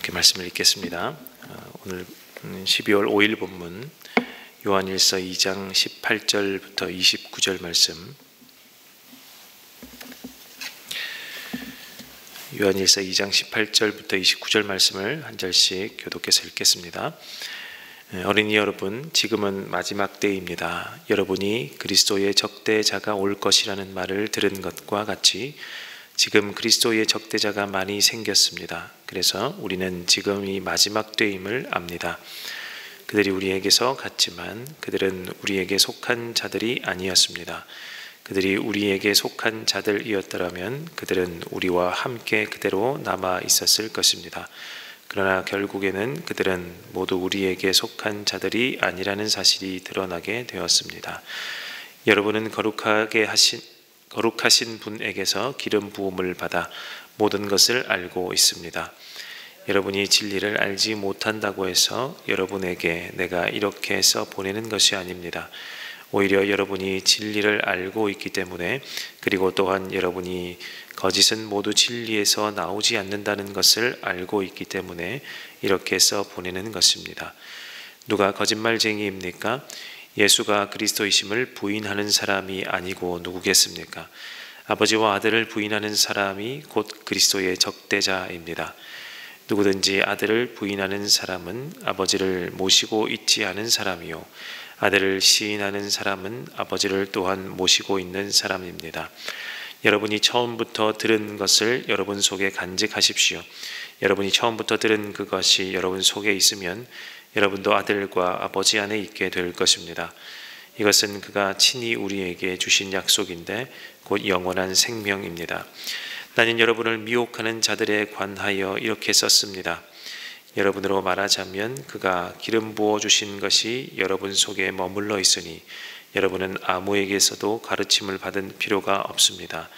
함께 말씀을 읽겠습니다. 오늘 12월 5일 본문 요한일서 2장 18절부터 29절 말씀, 요한일서 2장 18절부터 29절 말씀을 한 절씩 교독해서 읽겠습니다. 어린이 여러분, 지금은 마지막 때입니다. 여러분이 그리스도의 적대자가 올 것이라는 말을 들은 것과 같이 지금 그리스도의 적대자가 많이 생겼습니다. 그래서 우리는 지금이 마지막 때임을 압니다. 그들이 우리에게서 갔지만 그들은 우리에게 속한 자들이 아니었습니다. 그들이 우리에게 속한 자들이었더라면 그들은 우리와 함께 그대로 남아 있었을 것입니다. 그러나 결국에는 그들은 모두 우리에게 속한 자들이 아니라는 사실이 드러나게 되었습니다. 여러분은 거룩하신 분에게서 기름 부음을 받아 모든 것을 알고 있습니다. 여러분이 진리를 알지 못한다고 해서 여러분에게 내가 이렇게 해서 보내는 것이 아닙니다. 오히려 여러분이 진리를 알고 있기 때문에, 그리고 또한 여러분이 거짓은 모두 진리에서 나오지 않는다는 것을 알고 있기 때문에 이렇게 해서 보내는 것입니다. 누가 거짓말쟁이입니까? 예수가 그리스도이심을 부인하는 사람이 아니고 누구겠습니까? 아버지와 아들을 부인하는 사람이 곧 그리스도의 적대자입니다. 누구든지 아들을 부인하는 사람은 아버지를 모시고 있지 않은 사람이요, 아들을 시인하는 사람은 아버지를 또한 모시고 있는 사람입니다. 여러분이 처음부터 들은 것을 여러분 속에 간직하십시오. 여러분이 처음부터 들은 그것이 여러분 속에 있으면 여러분도 아들과 아버지 안에 있게 될 것입니다. 이것은 그가 친히 우리에게 주신 약속인데 곧 영원한 생명입니다. 나는 여러분을 미혹하는 자들에 관하여 이렇게 썼습니다. 여러분으로 말하자면 그가 기름 부어 주신 것이 여러분 속에 머물러 있으니 여러분은 아무에게서도 가르침을 받은 필요가 없습니다.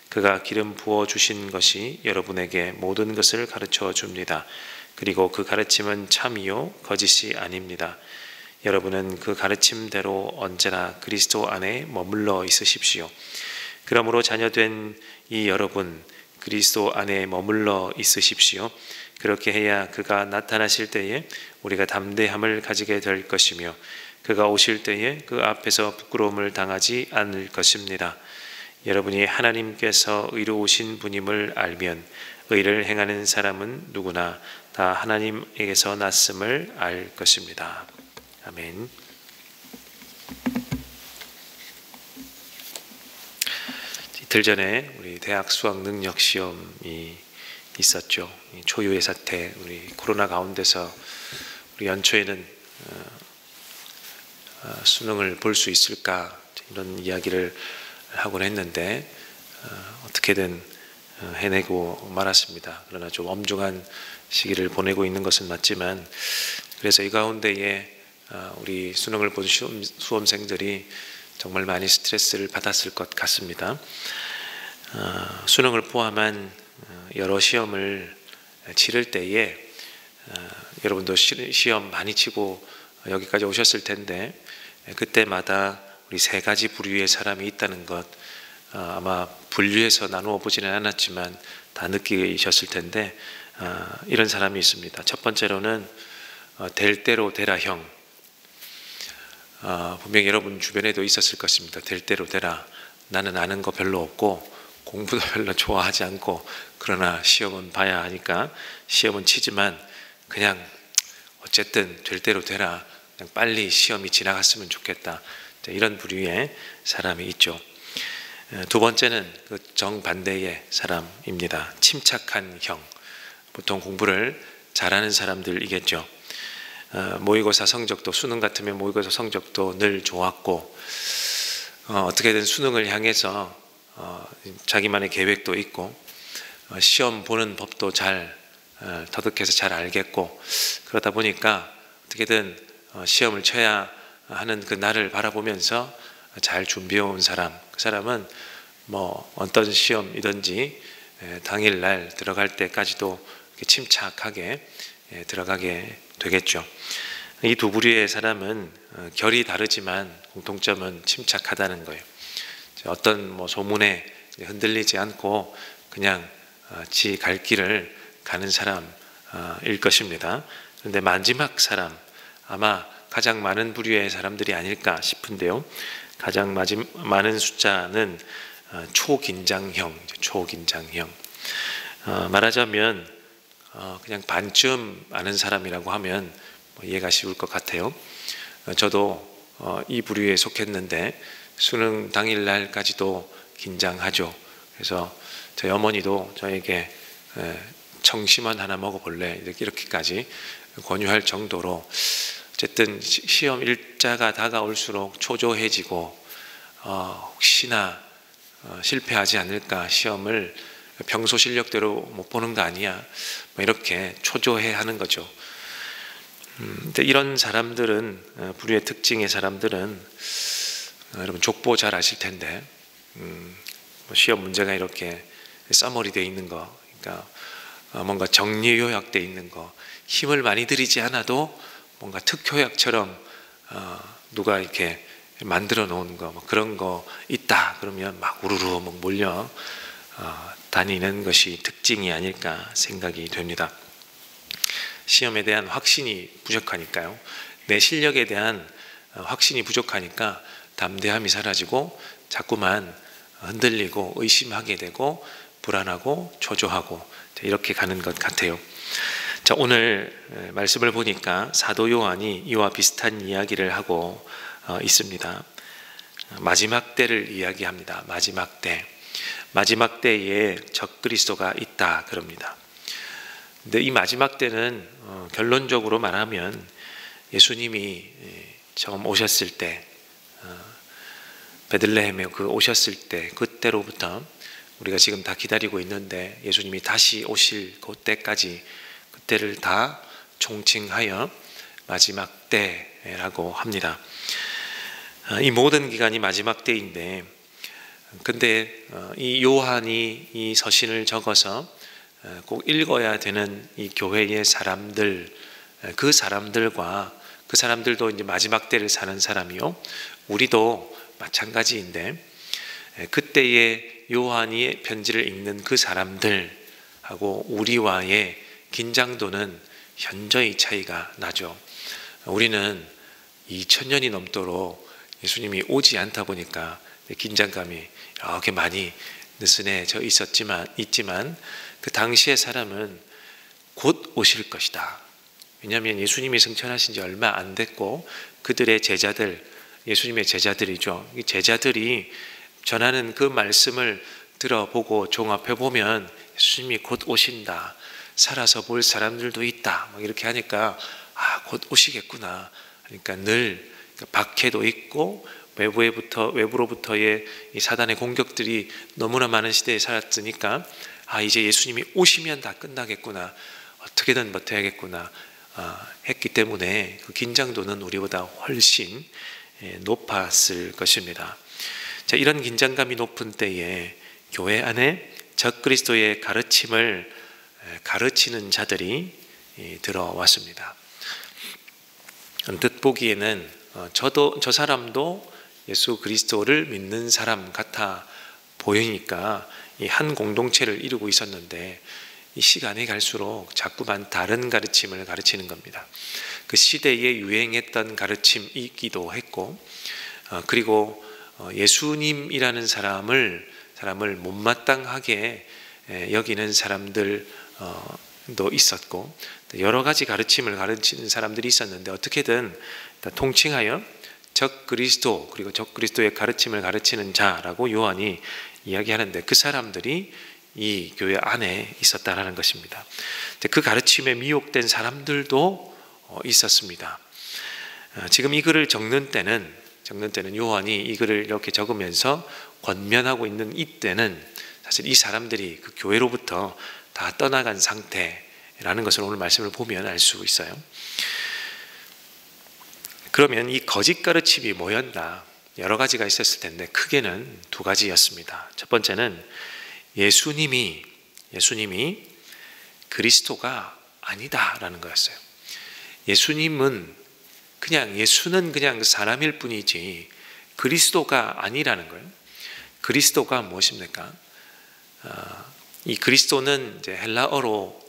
그가 기름 부어 주신 것이 여러분에게 모든 것을 가르쳐 줍니다. 그리고 그 가르침은 참이요 거짓이 아닙니다. 여러분은 그 가르침대로 언제나 그리스도 안에 머물러 있으십시오. 그러므로 자녀된 이 여러분, 그리스도 안에 머물러 있으십시오. 그렇게 해야 그가 나타나실 때에 우리가 담대함을 가지게 될 것이며 그가 오실 때에 그 앞에서 부끄러움을 당하지 않을 것입니다. 여러분이 하나님께서 의로우신 분임을 알면 의를 행하는 사람은 누구나 다 하나님에게서 났음을 알 것입니다. 아멘. 이틀 전에 우리 대학 수학 능력 시험이 있었죠. 초유의 사태, 우리 코로나 가운데서 우리 연초에는 수능을 볼 수 있을까, 이런 이야기를 하곤 했는데 어떻게든 해내고 말았습니다. 그러나 좀 엄중한 시기를 보내고 있는 것은 맞지만, 그래서 이 가운데에 우리 수능을 본 수험생들이 정말 많이 스트레스를 받았을 것 같습니다. 수능을 포함한 여러 시험을 치를 때에 여러분도 시험 많이 치고 여기까지 오셨을 텐데, 그때마다 우리 세 가지 부류의 사람이 있다는 것, 아마 분류해서 나누어 보지는 않았지만 다 느끼셨을 텐데, 이런 사람이 있습니다. 첫 번째로는 될 대로 되라형. 분명히 여러분 주변에도 있었을 것입니다. 될 대로 되라. 나는 아는 거 별로 없고 공부도 별로 좋아하지 않고, 그러나 시험은 봐야 하니까 시험은 치지만 그냥 어쨌든 될 대로 되라. 그냥 빨리 시험이 지나갔으면 좋겠다. 이런 부류의 사람이 있죠. 두 번째는 그 정반대의 사람입니다. 침착한 형. 보통 공부를 잘하는 사람들이겠죠. 모의고사 성적도, 수능 같으면 모의고사 성적도 늘 좋았고, 어떻게든 수능을 향해서 자기만의 계획도 있고, 시험 보는 법도 잘 터득해서 잘 알겠고, 그러다 보니까 어떻게든 시험을 쳐야 하는 그 날을 바라보면서 잘 준비해온 사람, 그 사람은 뭐 어떤 시험이든지 당일날 들어갈 때까지도 침착하게 들어가게 되겠죠. 이 두 부류의 사람은 결이 다르지만 공통점은 침착하다는 거예요. 어떤 소문에 흔들리지 않고 그냥 지 갈 길을 가는 사람, 일 것입니다. 그런데 마지막 사람, 아마 가장 많은 부류의 사람들이 아닐까 싶은데요. 가장 많은 숫자는 초긴장형. 말하자면 그냥 반쯤 아는 사람이라고 하면 이해가 쉬울 것 같아요. 저도 이 부류에 속했는데 수능 당일날까지도 긴장하죠. 그래서 저희 어머니도 저에게 청심환 하나 먹어볼래 이렇게까지 권유할 정도로 어쨌든 시험 일자가 다가올수록 초조해지고 혹시나 실패하지 않을까, 시험을 평소 실력대로 못 보는 거 아니야, 이렇게 초조해하는 거죠. 근데 이런 사람들은, 부류의 특징의 사람들은 여러분 족보 잘 아실 텐데 시험 문제가 이렇게 써머리 돼 있는 거, 그러니까 뭔가 정리 요약돼 있는 거, 힘을 많이 들이지 않아도 뭔가 특효약처럼 누가 이렇게 만들어 놓은 거, 그런 거 있다 그러면 막 우르르 몰려 다니는 것이 특징이 아닐까 생각이 됩니다. 시험에 대한 확신이 부족하니까요. 내 실력에 대한 확신이 부족하니까 담대함이 사라지고 자꾸만 흔들리고 의심하게 되고 불안하고 초조하고 이렇게 가는 것 같아요. 자, 오늘 말씀을 보니까 사도 요한이 이와 비슷한 이야기를 하고 있습니다. 마지막 때를 이야기합니다. 마지막 때에 적그리스도가 있다 그럽니다. 근데 이 마지막 때는 결론적으로 말하면 예수님이 처음 오셨을 때, 베들레헴에 오셨을 때, 그때로부터 우리가 지금 다 기다리고 있는데 예수님이 다시 오실 그때까지, 그때를 다 총칭하여 마지막 때라고 합니다. 이 모든 기간이 마지막 때인데, 근데 이 요한이 이 서신을 적어서 꼭 읽어야 되는 이 교회의 사람들, 그 사람들도 이제 마지막 때를 사는 사람이요, 우리도 마찬가지인데, 그때의 요한이 편지를 읽는 그 사람들하고 우리와의 긴장도는 현저히 차이가 나죠. 우리는 2000년이 넘도록 예수님이 오지 않다 보니까 긴장감이 이렇게 많이 느슨해져 있지만 그 당시의 사람은 곧 오실 것이다. 왜냐하면 예수님이 승천하신 지 얼마 안 됐고 그들의 제자들, 예수님의 제자들이죠. 이 제자들이 전하는 그 말씀을 들어보고 종합해보면 예수님이 곧 오신다, 살아서 볼 사람들도 있다, 이렇게 하니까 곧 오시겠구나. 그러니까 늘 박해도 있고 외부로부터의 이 사단의 공격들이 너무나 많은 시대에 살았으니까 이제 예수님이 오시면 다 끝나겠구나, 어떻게든 버텨야겠구나 했기 때문에 그 긴장도는 우리보다 훨씬 높았을 것입니다. 자, 이런 긴장감이 높은 때에 교회 안에 적그리스도의 가르침을 가르치는 자들이 들어왔습니다. 언뜻 보기에는 저 사람도 예수 그리스도를 믿는 사람 같아 보이니까 이 한 공동체를 이루고 있었는데, 이 시간이 갈수록 자꾸만 다른 가르침을 가르치는 겁니다. 그 시대에 유행했던 가르침이기도 했고, 그리고 예수님이라는 사람을 못마땅하게 여기는 사람들도 있었고, 여러 가지 가르침을 가르치는 사람들이 있었는데, 어떻게든 통칭하여 적그리스도, 그리고 적그리스도의 가르침을 가르치는 자라고 요한이 이야기하는데, 그 사람들이 이 교회 안에 있었다라는 것입니다. 그 가르침에 미혹된 사람들도 있었습니다. 지금 이 글을 적는 때는 요한이 이 글을 이렇게 적으면서 권면하고 있는 이때는 사실 이 사람들이 그 교회로부터 다 떠나간 상태라는 것을 오늘 말씀을 보면 알 수 있어요. 그러면 이 거짓 가르침이 뭐였나? 여러 가지가 있었을 텐데 크게는 두 가지였습니다. 첫 번째는 예수님이 그리스도가 아니다라는 거였어요. 예수는 그냥 사람일 뿐이지 그리스도가 아니라는 거예요. 그리스도가 무엇입니까? 이 그리스도는 이제 헬라어로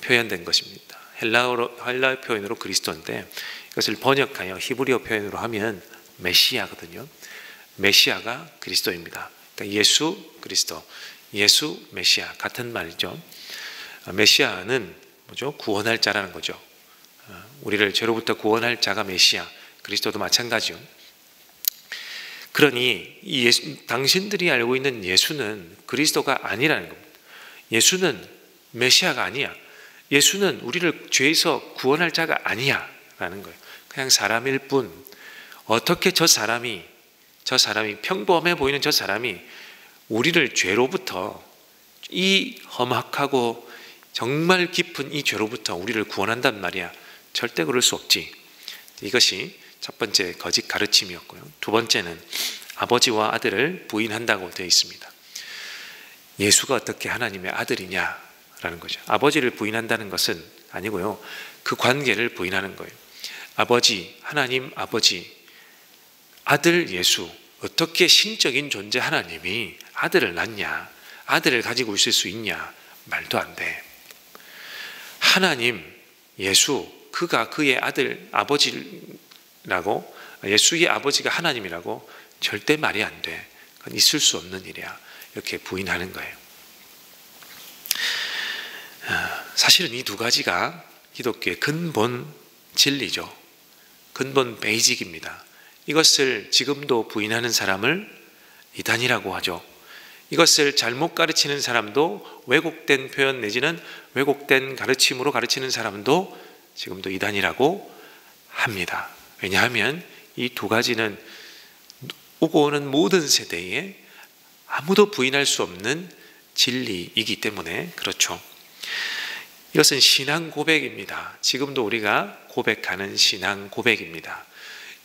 표현된 것입니다. 헬라어 표현으로 그리스도인데 이것을 번역하여 히브리어 표현으로 하면 메시아거든요. 메시아가 그리스도입니다. 그러니까 예수 그리스도, 예수 메시아 같은 말이죠. 메시아는 뭐죠? 구원할 자라는 거죠. 우리를 죄로부터 구원할 자가 메시아, 그리스도도 마찬가지요. 그러니 당신들이 알고 있는 예수는 그리스도가 아니라는 겁니다. 예수는 메시아가 아니야. 예수는 우리를 죄에서 구원할 자가 아니야 라는 거예요. 그냥 사람일 뿐. 어떻게 저 사람이 평범해 보이는 저 사람이 우리를 죄로부터, 이 험악하고 정말 깊은 이 죄로부터 우리를 구원한단 말이야. 절대 그럴 수 없지. 이것이 첫 번째 거짓 가르침이었고요. 두 번째는 아버지와 아들을 부인한다고 되어 있습니다. 예수가 어떻게 하나님의 아들이냐라는 거죠. 아버지를 부인한다는 것은 아니고요. 그 관계를 부인하는 거예요. 아버지, 하나님 아버지, 아들 예수, 어떻게 신적인 존재 하나님이 아들을 낳냐, 아들을 가지고 있을 수 있냐, 말도 안 돼. 하나님 예수, 그가 그의 아들 아버지라고, 예수의 아버지가 하나님이라고 절대 말이 안 돼. 그건 있을 수 없는 일이야. 이렇게 부인하는 거예요. 사실은 이 두 가지가 기독교의 근본 진리죠. 근본 베이직입니다. 이것을 지금도 부인하는 사람을 이단이라고 하죠. 이것을 잘못 가르치는 사람도, 왜곡된 표현 내지는 왜곡된 가르침으로 가르치는 사람도 지금도 이단이라고 합니다. 왜냐하면 이 두 가지는 오고 오는 모든 세대에 아무도 부인할 수 없는 진리이기 때문에 그렇죠. 이것은 신앙 고백입니다. 지금도 우리가 고백하는 신앙 고백입니다.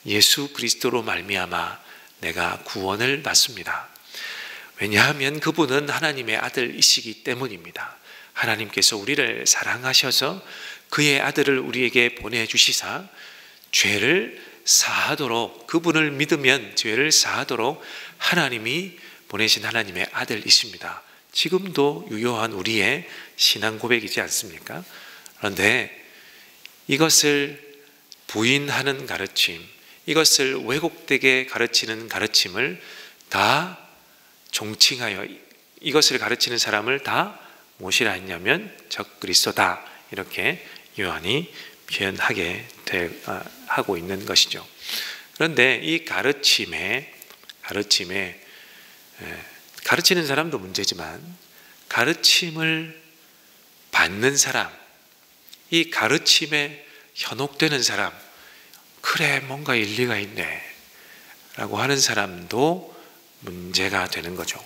예수 그리스도로 말미암아 내가 구원을 받습니다. 왜냐하면 그분은 하나님의 아들이시기 때문입니다. 하나님께서 우리를 사랑하셔서 그의 아들을 우리에게 보내주시사 죄를 사하도록, 그분을 믿으면 죄를 사하도록 하나님이 보내신 하나님의 아들이십니다. 지금도 유효한 우리의 신앙 고백이지 않습니까? 그런데 이것을 부인하는 가르침, 이것을 왜곡되게 가르치는 가르침을 다 종칭하여 이것을 가르치는 사람을 다 무엇이라 했냐면 적 그리스도다, 이렇게 요한이 표현하게 하고 있는 것이죠. 그런데 이 가르치는 사람도 문제지만 가르침을 받는 사람, 이 가르침에 현혹되는 사람, 그래 뭔가 일리가 있네 라고 하는 사람도 문제가 되는 거죠.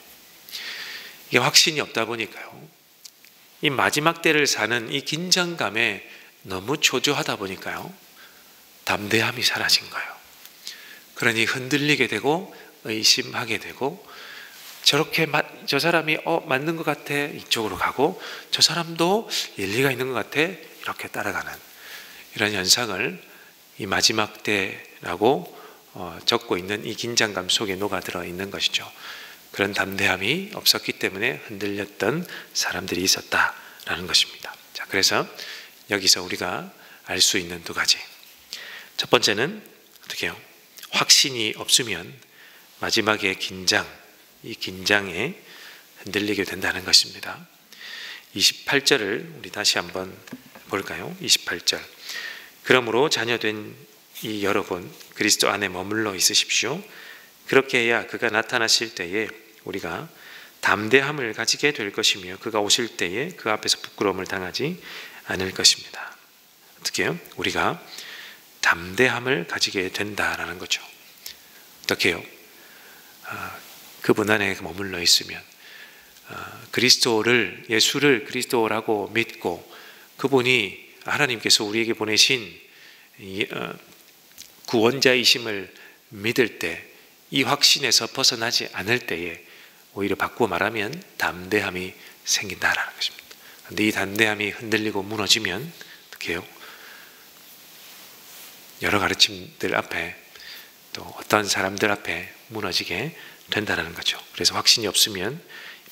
이게 확신이 없다 보니까요, 이 마지막 때를 사는 이 긴장감에 너무 초조하다 보니까요, 담대함이 사라진 거예요. 그러니 흔들리게 되고 의심하게 되고, 저렇게 저 사람이 맞는 것 같아 이쪽으로 가고, 저 사람도 일리가 있는 것 같아 이렇게 따라가는 이런 현상을 이 마지막 때라고 적고 있는 이 긴장감 속에 녹아들어 있는 것이죠. 그런 담대함이 없었기 때문에 흔들렸던 사람들이 있었다라는 것입니다. 자, 그래서 여기서 우리가 알 수 있는 두 가지. 첫 번째는 어떻게 해요? 확신이 없으면 마지막에 이 긴장에 흔들리게 된다는 것입니다. 28절을 우리 다시 한번 볼까요? 28절. 그러므로 자녀된 이 여러분, 그리스도 안에 머물러 있으십시오. 그렇게 해야 그가 나타나실 때에 우리가 담대함을 가지게 될 것이며 그가 오실 때에 그 앞에서 부끄러움을 당하지 않을 것입니다. 어떻게 해요? 우리가 담대함을 가지게 된다라는 거죠. 어떻게 해요? 그분 안에 머물러 있으면 예수를 그리스도라고 믿고 그분이 하나님께서 우리에게 보내신 구원자이심을 믿을 때, 이 확신에서 벗어나지 않을 때에 오히려 바꾸어 말하면 담대함이 생긴다라는 것입니다. 그런데 이 담대함이 흔들리고 무너지면 어떻게 해요? 여러 가르침들 앞에, 또 어떤 사람들 앞에 무너지게 된다는 거죠. 그래서 확신이 없으면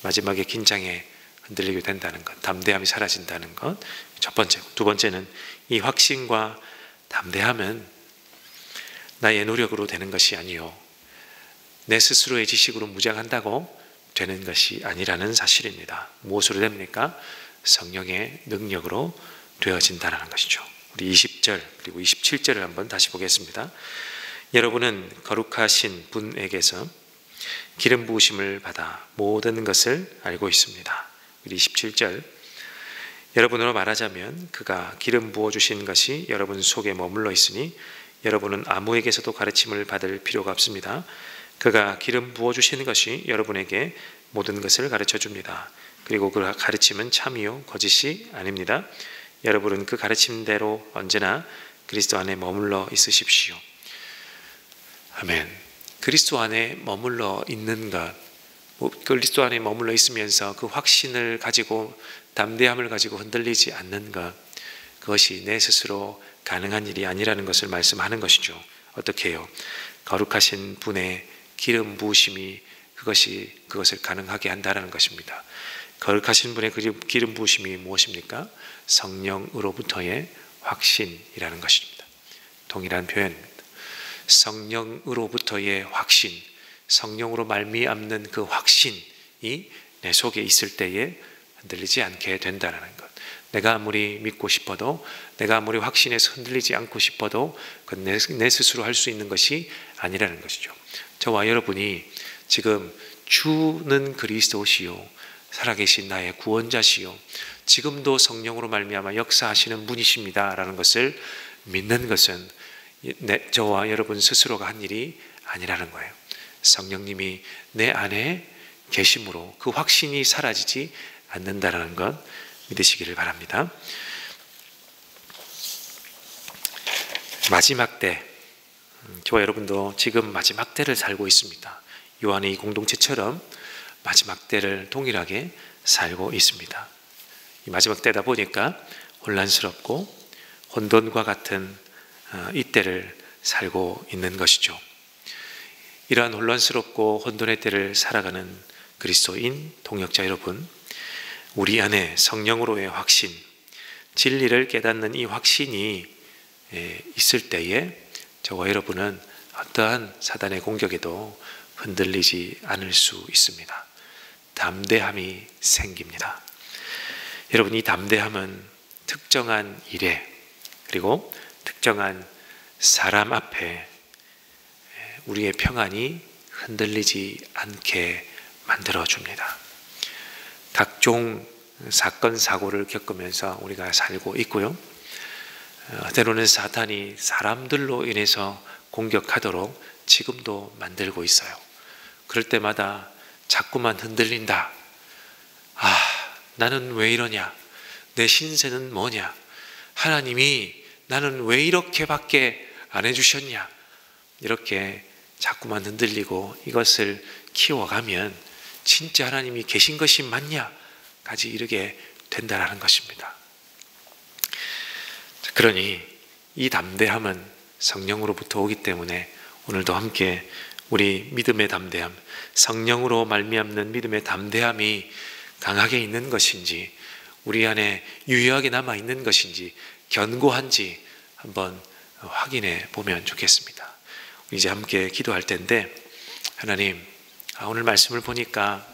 마지막에 긴장에 흔들리게 된다는 것, 담대함이 사라진다는 것, 첫 번째고, 두 번째는 이 확신과 담대함은 나의 노력으로 되는 것이 아니요 내 스스로의 지식으로 무장한다고 되는 것이 아니라는 사실입니다. 무엇으로 됩니까? 성령의 능력으로 되어진다는 것이죠. 우리 20절 그리고 27절을 한번 다시 보겠습니다. 여러분은 거룩하신 분에게서 기름 부으심을 받아 모든 것을 알고 있습니다. 우리 27절, 여러분으로 말하자면 그가 기름 부어주신 것이 여러분 속에 머물러 있으니 여러분은 아무에게서도 가르침을 받을 필요가 없습니다. 그가 기름 부어주시는 것이 여러분에게 모든 것을 가르쳐줍니다. 그리고 그 가르침은 참이요 거짓이 아닙니다. 여러분은 그 가르침대로 언제나 그리스도 안에 머물러 있으십시오. 아멘. 그리스도 안에 머물러 있는 것, 그리스도 안에 머물러 있으면서 그 확신을 가지고 담대함을 가지고 흔들리지 않는 것, 그것이 내 스스로 가능한 일이 아니라는 것을 말씀하는 것이죠. 어떻게 해요? 거룩하신 분의 기름 부으심이 그것을 가능하게 한다는 것입니다. 거룩하신 분의 기름 부으심이 무엇입니까? 성령으로부터의 확신이라는 것입니다. 동일한 표현입니다. 성령으로부터의 확신, 성령으로 말미암는 그 확신이 내 속에 있을 때에 흔들리지 않게 된다는 것. 내가 아무리 믿고 싶어도, 내가 아무리 확신에서 흔들리지 않고 싶어도 그건 내 스스로 할 수 있는 것이 아니라는 것이죠. 저와 여러분이 지금 주는 그리스도시요 살아계신 나의 구원자시요 지금도 성령으로 말미암아 역사하시는 분이십니다 라는 것을 믿는 것은 저와 여러분 스스로가 한 일이 아니라는 거예요. 성령님이 내 안에 계심으로 그 확신이 사라지지 않는다는 것 믿으시기를 바랍니다. 마지막 때, 저와 여러분도 지금 마지막 때를 살고 있습니다. 요한의 이 공동체처럼 마지막 때를 동일하게 살고 있습니다. 이 마지막 때다 보니까 혼란스럽고 혼돈과 같은 이 때를 살고 있는 것이죠. 이러한 혼란스럽고 혼돈의 때를 살아가는 그리스도인 동역자 여러분, 우리 안에 성령으로의 확신, 진리를 깨닫는 이 확신이 있을 때에 저와 여러분은 어떠한 사단의 공격에도 흔들리지 않을 수 있습니다. 담대함이 생깁니다. 여러분, 이 담대함은 특정한 일에 그리고 특정한 사람 앞에 우리의 평안이 흔들리지 않게 만들어줍니다. 각종 사건 사고를 겪으면서 우리가 살고 있고요, 때로는 사탄이 사람들로 인해서 공격하도록 지금도 만들고 있어요. 그럴 때마다 자꾸만 흔들린다. 나는 왜 이러냐? 내 신세는 뭐냐? 하나님이 나는 왜 이렇게밖에 안 해주셨냐? 이렇게 자꾸만 흔들리고 이것을 키워가면 진짜 하나님이 계신 것이 맞냐? 까지 이르게 된다는 것입니다. 그러니 이 담대함은 성령으로부터 오기 때문에 오늘도 함께 우리 믿음의 담대함, 성령으로 말미암는 믿음의 담대함이 강하게 있는 것인지, 우리 안에 유효하게 남아있는 것인지, 견고한지 한번 확인해 보면 좋겠습니다. 이제 함께 기도할 텐데, 하나님, 오늘 말씀을 보니까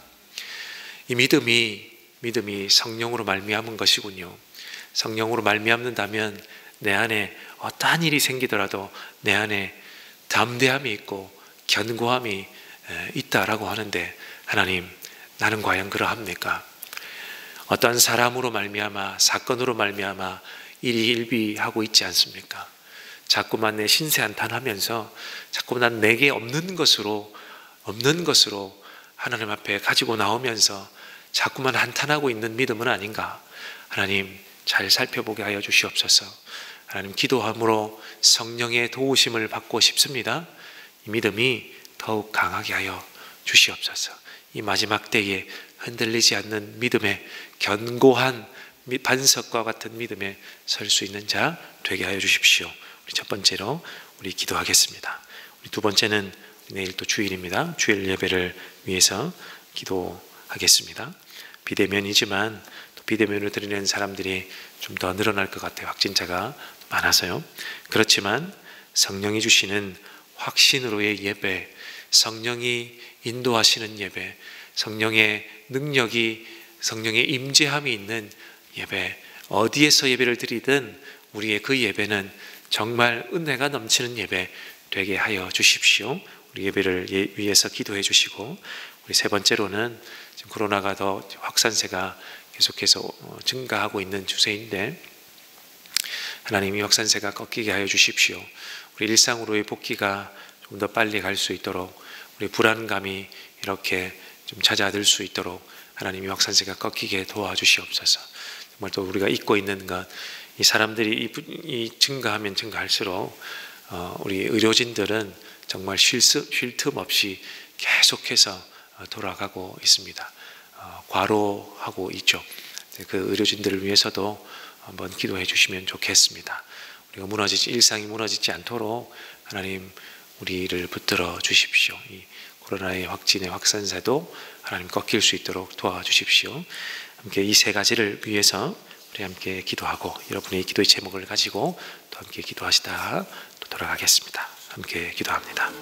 이 믿음이 성령으로 말미암은 것이군요. 성령으로 말미암는다면 내 안에 어떠한 일이 생기더라도 내 안에 담대함이 있고 견고함이 있다라고 하는데, 하나님, 나는 과연 그러합니까? 어떠한 사람으로 말미암아, 사건으로 말미암아 일이 일비하고 있지 않습니까? 자꾸만 내 신세 한탄하면서 자꾸만 내게 없는 것으로 하나님 앞에 가지고 나오면서 자꾸만 한탄하고 있는 믿음은 아닌가? 하나님, 잘 살펴보게 하여 주시옵소서. 하나님, 기도함으로 성령의 도우심을 받고 싶습니다. 이 믿음이 더욱 강하게 하여 주시옵소서. 이 마지막 때에 흔들리지 않는 믿음의 견고한 반석과 같은 믿음에 설 수 있는 자 되게 하여 주십시오. 우리 첫 번째로 우리 기도하겠습니다. 우리 두 번째는 내일 또 주일입니다. 주일 예배를 위해서 기도하겠습니다. 비대면이지만 또 비대면을 드리는 사람들이 좀 더 늘어날 것 같아요. 확진자가 많아서요. 그렇지만 성령이 주시는 확신으로의 예배, 성령이 인도하시는 예배, 성령의 능력이, 성령의 임재함이 있는 예배, 어디에서 예배를 드리든 우리의 그 예배는 정말 은혜가 넘치는 예배 되게 하여 주십시오. 우리 예배를 위해서 기도해 주시고, 우리 세 번째로는 지금 코로나가 더 확산세가 계속해서 증가하고 있는 추세인데, 하나님이 확산세가 꺾이게 하여 주십시오. 우리 일상으로의 복귀가 좀 더 빨리 갈 수 있도록, 우리 불안감이 이렇게 좀 잦아들 수 있도록 하나님이 확산세가 꺾이게 도와주시옵소서. 정말 또 우리가 잊고 있는 것, 이 사람들이 이 증가하면 증가할수록 우리 의료진들은 정말 쉴 틈 없이 계속해서 돌아가고 있습니다. 과로하고 있죠. 그 의료진들을 위해서도 한번 기도해 주시면 좋겠습니다. 우리가 일상이 무너지지 않도록 하나님 우리를 붙들어 주십시오. 이 코로나의 확진의 확산세도 하나님 꺾일 수 있도록 도와주십시오. 함께 이 세 가지를 위해서 우리 함께 기도하고, 여러분의 기도의 제목을 가지고 또 함께 기도하시다 또 돌아가겠습니다. 함께 기도합니다.